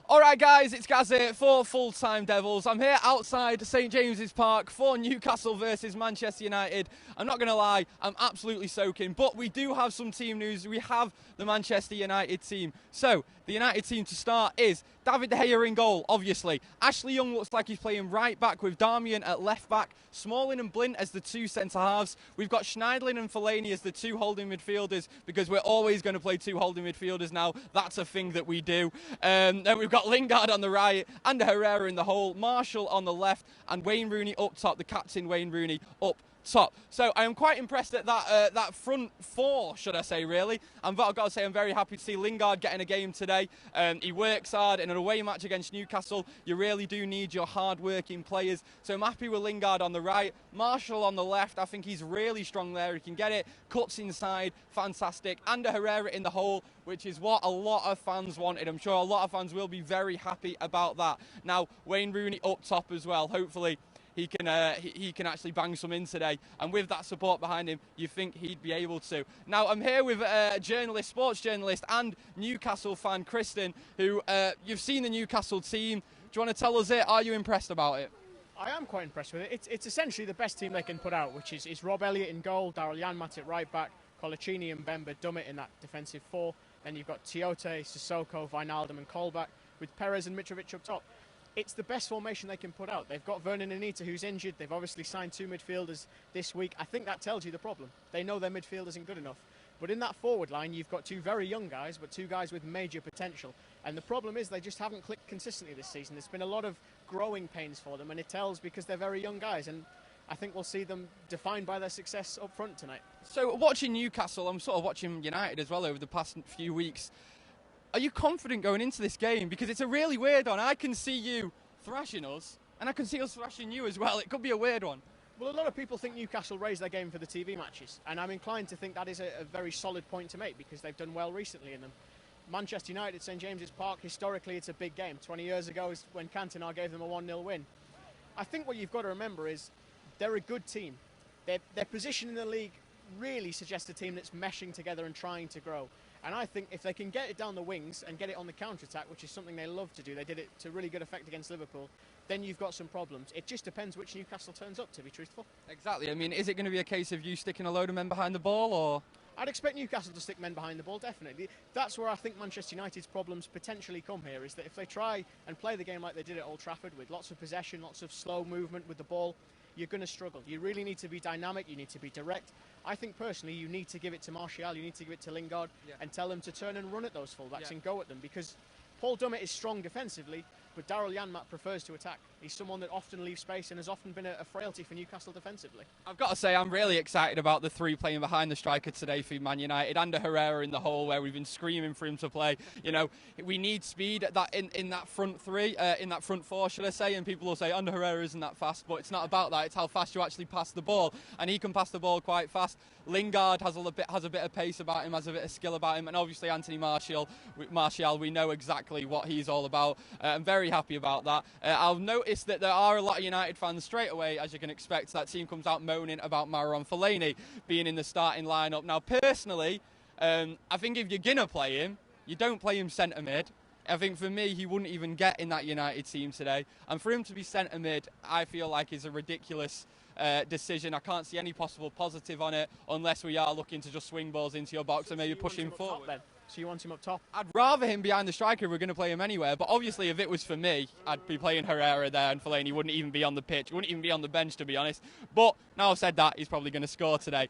Alright guys, it's Gaz here for Full Time Devils. I'm here outside St James's Park for Newcastle versus Manchester United. I'm not going to lie, I'm absolutely soaking, but we do have some team news. We have the Manchester United team. So, the United team to start is David De Gea in goal, obviously. Ashley Young looks like he's playing right back with Darmian at left back. Smalling and Blint as the two centre-halves. We've got Schneiderlin and Fellaini as the two holding midfielders because we're always going to play two holding midfielders now. That's a thing that we do. Then we've got Lingard on the right, and Herrera in the hole, Marshall on the left, and Wayne Rooney up top, the captain Wayne Rooney up top. So I am quite impressed at that front four, should I say, really. And I've got to say I'm very happy to see Lingard getting a game today. He works hard in an away match against Newcastle. You really do need your hard-working players. So I'm happy with Lingard on the right, Marshall on the left. I think he's really strong there. He can get it, cuts inside, fantastic. And Herrera in the hole, which is what a lot of fans wanted. I'm sure a lot of fans will be very happy about that. Now, Wayne Rooney up top as well. Hopefully he can actually bang some in today, and with that support behind him, you think he'd be able to. Now, I'm here with a journalist, sports journalist, and Newcastle fan, Kristen, who you've seen the Newcastle team. Do you want to tell us it? Are you impressed about it? I am quite impressed with it. It's essentially the best team they can put out, which is Rob Elliott in goal, Daryl Janmaat at right back, Colaccini and Bemba Dummett in that defensive four. Then you've got Tiote, Sissoko, Wijnaldum and Kolbach, with Perez and Mitrovic up top. It's the best formation they can put out. They've got Vernon Anita, who's injured. They've obviously signed two midfielders this week. I think that tells you the problem. They know their midfield isn't good enough. But in that forward line, you've got two very young guys, but two guys with major potential. And the problem is they just haven't clicked consistently this season. There's been a lot of growing pains for them, and it tells because they're very young guys. And I think we'll see them defined by their success up front tonight. So watching Newcastle, I'm sort of watching United as well over the past few weeks. Are you confident going into this game? Because it's a really weird one. I can see you thrashing us, and I can see us thrashing you as well. It could be a weird one. Well, a lot of people think Newcastle raise their game for the TV matches, and I'm inclined to think that is a very solid point to make because they've done well recently in them. Manchester United at St James's Park, historically it's a big game. 20 years ago is when Cantona gave them a 1-0 win. I think what you've got to remember is they're a good team. Their position in the league really suggests a team that's meshing together and trying to grow. And I think if they can get it down the wings and get it on the counter-attack, which is something they love to do, they did it to really good effect against Liverpool, then you've got some problems. It just depends which Newcastle turns up, to be truthful. Exactly. I mean, is it going to be a case of you sticking a load of men behind the ball, or...? I'd expect Newcastle to stick men behind the ball, definitely. That's where I think Manchester United's problems potentially come here, is that if they try and play the game like they did at Old Trafford, with lots of possession, lots of slow movement with the ball, you're going to struggle. You really need to be dynamic, you need to be direct. I think personally you need to give it to Martial, you need to give it to Lingard, and tell them to turn and run at those fullbacks and go at them, because Paul Dummett is strong defensively, but Daryl Janmaat prefers to attack. He's someone that often leaves space and has often been a frailty for Newcastle defensively. I've got to say, I'm really excited about the three playing behind the striker today for Man United, and Herrera in the hole, where we've been screaming for him to play. You know, we need speed at that in that front three, in that front four, should I say, and people will say, Under Herrera isn't that fast, but it's not about that, it's how fast you actually pass the ball, and he can pass the ball quite fast. Lingard has a bit of pace about him, has a bit of skill about him, and obviously Anthony Martial, we know exactly what he's all about. I'm very happy about that. I've noticed that there are a lot of United fans straight away, as you can expect. That team comes out moaning about Marouane Fellaini being in the starting lineup. Now, personally, I think if you're going to play him, you don't play him centre mid. I think for me, he wouldn't even get in that United team today. And for him to be centre mid, I feel like is a ridiculous decision. I can't see any possible positive on it unless we are looking to just swing balls into your box and maybe push him forward. So you want him up top? I'd rather him behind the striker if we're going to play him anywhere. But obviously, if it was for me, I'd be playing Herrera there, and Fellaini wouldn't even be on the pitch. He wouldn't even be on the bench, to be honest. But now I've said that, he's probably going to score today.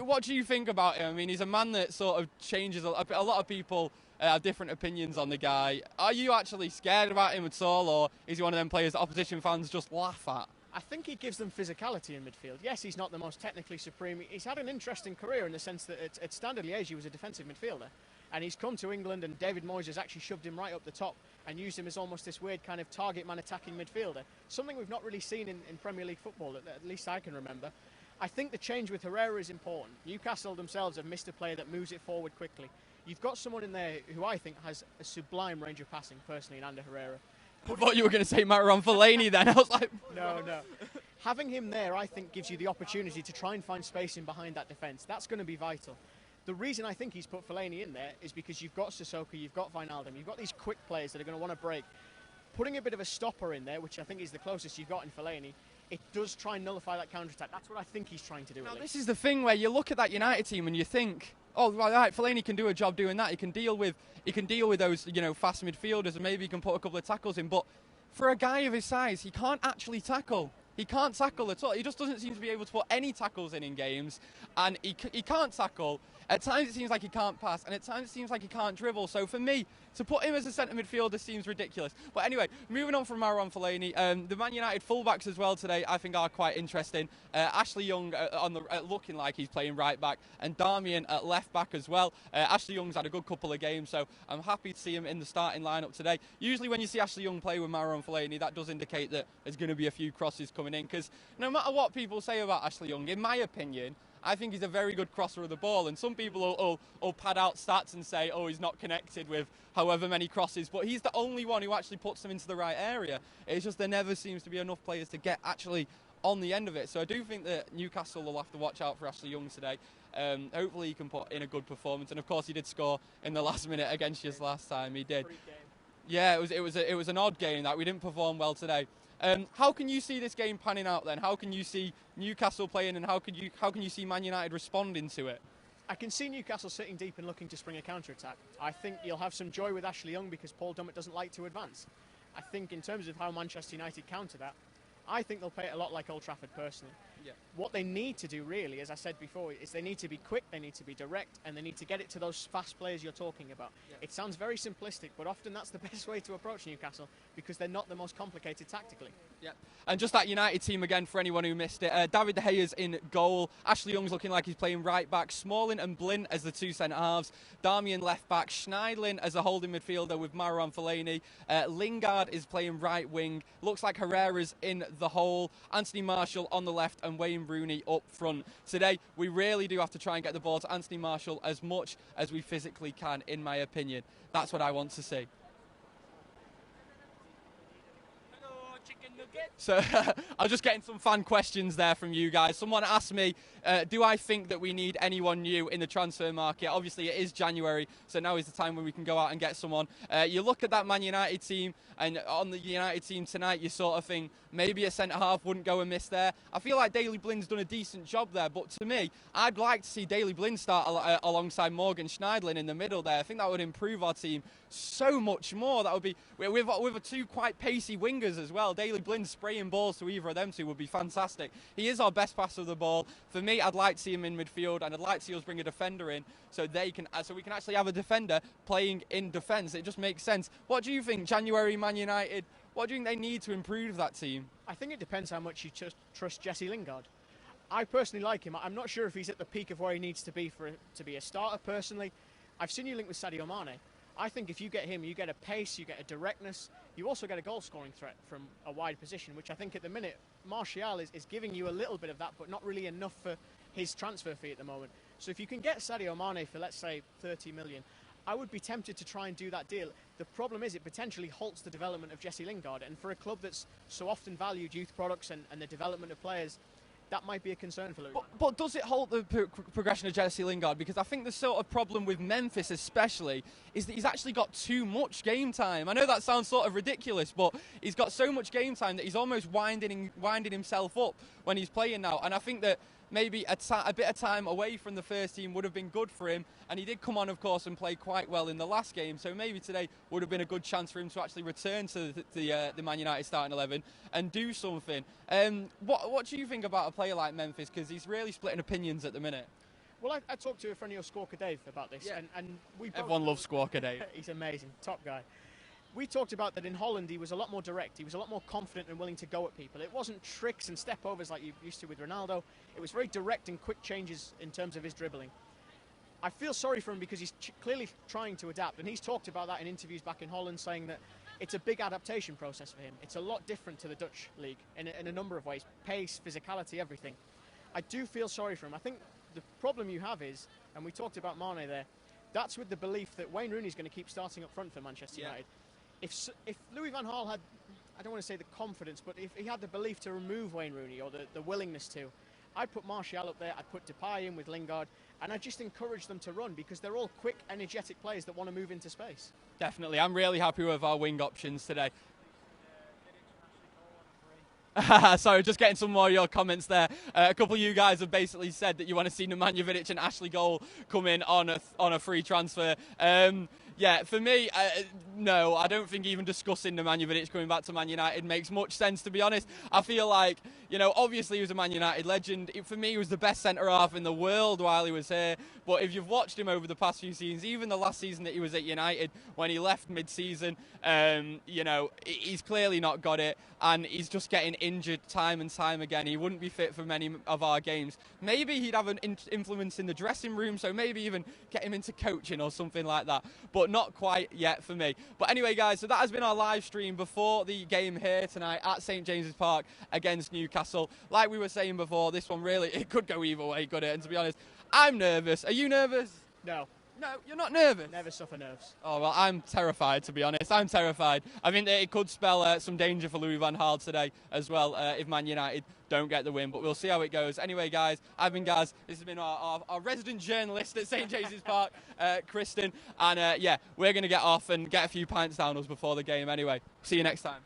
What do you think about him? I mean, he's a man that sort of changes. A lot of people have different opinions on the guy. Are you actually scared about him at all, or is he one of them players that opposition fans just laugh at? I think he gives them physicality in midfield. Yes, he's not the most technically supreme. He's had an interesting career in the sense that at Standard Liège he was a defensive midfielder. And he's come to England, and David Moyes has actually shoved him right up the top and used him as almost this weird kind of target man attacking midfielder. Something we've not really seen in Premier League football, at least I can remember. I think the change with Herrera is important. Newcastle themselves have missed a player that moves it forward quickly. You've got someone in there who I think has a sublime range of passing, personally, in Ander Herrera. I thought you were going to say Marouane Fellaini then. I was like... No. Having him there, I think, gives you the opportunity to try and find space in behind that defence. That's going to be vital. The reason I think he's put Fellaini in there is because you've got Sissoko, you've got Wijnaldum, you've got these quick players that are going to want to break. Putting a bit of a stopper in there, which I think is the closest you've got in Fellaini, it does try and nullify that counter-attack. That's what I think he's trying to do. Now, this is the thing where you look at that United team and you think, oh, right, Fellaini can do a job doing that. He can deal with those, fast midfielders, and maybe he can put a couple of tackles in. But for a guy of his size, he can't actually tackle. He can't tackle at all. He just doesn't seem to be able to put any tackles in games, and he can't tackle. At times it seems like he can't pass, and at times it seems like he can't dribble. So for me, to put him as a centre midfielder seems ridiculous. But anyway, moving on from Marouane Fellaini, the Man United fullbacks as well today I think are quite interesting. Ashley Young looking like he's playing right back, and Darmian at left back as well. Ashley Young's had a good couple of games, so I'm happy to see him in the starting lineup today. Usually when you see Ashley Young play with Marouane Fellaini, that does indicate that there's going to be a few crosses coming in, because no matter what people say about Ashley Young, in my opinion, I think he's a very good crosser of the ball, and some people will pad out stats and say, oh, he's not connected with however many crosses, but he's the only one who actually puts them into the right area. It's just there never seems to be enough players to get actually on the end of it. So I do think that Newcastle will have to watch out for Ashley Young today. Hopefully he can put in a good performance, and of course he did score in the last minute against us last time. He did. Yeah, it was an odd game that we didn't perform well today. How can you see this game panning out then? How can you see Newcastle playing, and how can you see Man United responding to it? I can see Newcastle sitting deep and looking to spring a counter-attack. I think you'll have some joy with Ashley Young because Paul Dummett doesn't like to advance. I think in terms of how Manchester United counter that, I think they'll play it a lot like Old Trafford personally. Yeah. What they need to do really, as I said before, is they need to be quick, they need to be direct, and they need to get it to those fast players you're talking about. Yeah. It sounds very simplistic, but often that's the best way to approach Newcastle because they're not the most complicated tactically. Yeah. And just that United team again for anyone who missed it. David De Gea's in goal. Ashley Young's looking like he's playing right back. Smalling and Blint as the two centre halves. Darmian left back. Schneidlin as a holding midfielder with Marouane Fellaini. Lingard is playing right wing. Looks like Herrera's in the hole. Anthony Martial on the left and Wayne Rooney up front. Today we really do have to try and get the ball to Anthony Martial as much as we physically can, in my opinion. That's what I want to see. So I was just getting some fan questions there from you guys. Someone asked me, do I think that we need anyone new in the transfer market? Obviously it is January, so now is the time when we can go out and get someone. You look at that Man United team, and on the United team tonight you sort of think maybe a centre-half wouldn't go amiss there. I feel like Daley Blind's done a decent job there, but to me, I'd like to see Daley Blind start alongside Morgan Schneidlin in the middle there. I think that would improve our team so much more. That would be, with two quite pacey wingers as well. Daley Blind spraying balls to either of them two would be fantastic. He is our best passer of the ball. For me, I'd like to see him in midfield, and I'd like to see us bring a defender in so we can actually have a defender playing in defence. It just makes sense. What do you think, January Man United? What do you think they need to improve that team? I think it depends how much you trust Jesse Lingard. I personally like him. I'm not sure if he's at the peak of where he needs to be to be a starter personally. I've seen you link with Sadio Mane. I think if you get him, you get a pace, you get a directness, you also get a goal-scoring threat from a wide position, which I think at the minute, Martial is giving you a little bit of that, but not really enough for his transfer fee at the moment. So if you can get Sadio Mane for, let's say, 30 million, I would be tempted to try and do that deal. The problem is it potentially halts the development of Jesse Lingard, and for a club that's so often valued youth products and the development of players, that might be a concern for Louis. But does it halt the progression of Jesse Lingard? Because I think the sort of problem with Memphis especially is that he's actually got too much game time. I know that sounds sort of ridiculous, but he's got so much game time that he's almost winding himself up when he's playing now. And I think that maybe a bit of time away from the first team would have been good for him, and he did come on, of course, and play quite well in the last game, so maybe today would have been a good chance for him to actually return to the Man United starting 11 and do something. What do you think about a player like Memphis, because he's really splitting opinions at the minute? Well, I talked to a friend of yours, Squawker Dave, about this, yeah. and we everyone loves Squawker Dave. He's amazing, top guy. We talked about that in Holland he was a lot more direct, he was a lot more confident and willing to go at people. It wasn't tricks and step-overs like you used to with Ronaldo. It was very direct and quick changes in terms of his dribbling. I feel sorry for him because he's clearly trying to adapt, and he's talked about that in interviews back in Holland, saying that it's a big adaptation process for him. It's a lot different to the Dutch league in a number of ways. Pace, physicality, everything. I do feel sorry for him. I think the problem you have is, and we talked about Mane there, that's with the belief that Wayne Rooney's going to keep starting up front for Manchester United. If Louis van Gaal had, I don't want to say the confidence, but if he had the belief to remove Wayne Rooney or the willingness to, I'd put Martial up there, I'd put Depay in with Lingard, and I just encourage them to run because they're all quick, energetic players that want to move into space. Definitely. I'm really happy with our wing options today. Sorry, just getting some more of your comments there. A couple of you guys have basically said that you want to see Nemanja Vidic and Ashley Cole come in on a free transfer. Yeah, for me, no, I don't think even discussing Nemanja Vidic coming back to Man United makes much sense, to be honest. I feel like, you know, obviously he was a Man United legend. For me, he was the best centre-half in the world while he was here. But if you've watched him over the past few seasons, even the last season that he was at United, when he left mid-season, you know, he's clearly not got it. And he's just getting injured time and time again. He wouldn't be fit for many of our games. Maybe he'd have an influence in the dressing room, so maybe even get him into coaching or something like that. But not quite yet for me. But anyway, guys, so that has been our live stream before the game here tonight at St James's Park against Newcastle. Like we were saying before, this one really, it could go either way, could it? And to be honest, I'm nervous. Are you nervous? No. No, you're not nervous? Never suffer nerves. Oh, well, I'm terrified, to be honest. I'm terrified. I think that it could spell some danger for Louis van Gaal today as well if Man United don't get the win. But we'll see how it goes. Anyway, guys, I've been Gaz. This has been our resident journalist at St James's Park, Kristen. And, yeah, we're going to get off and get a few pints down us before the game anyway. See you next time.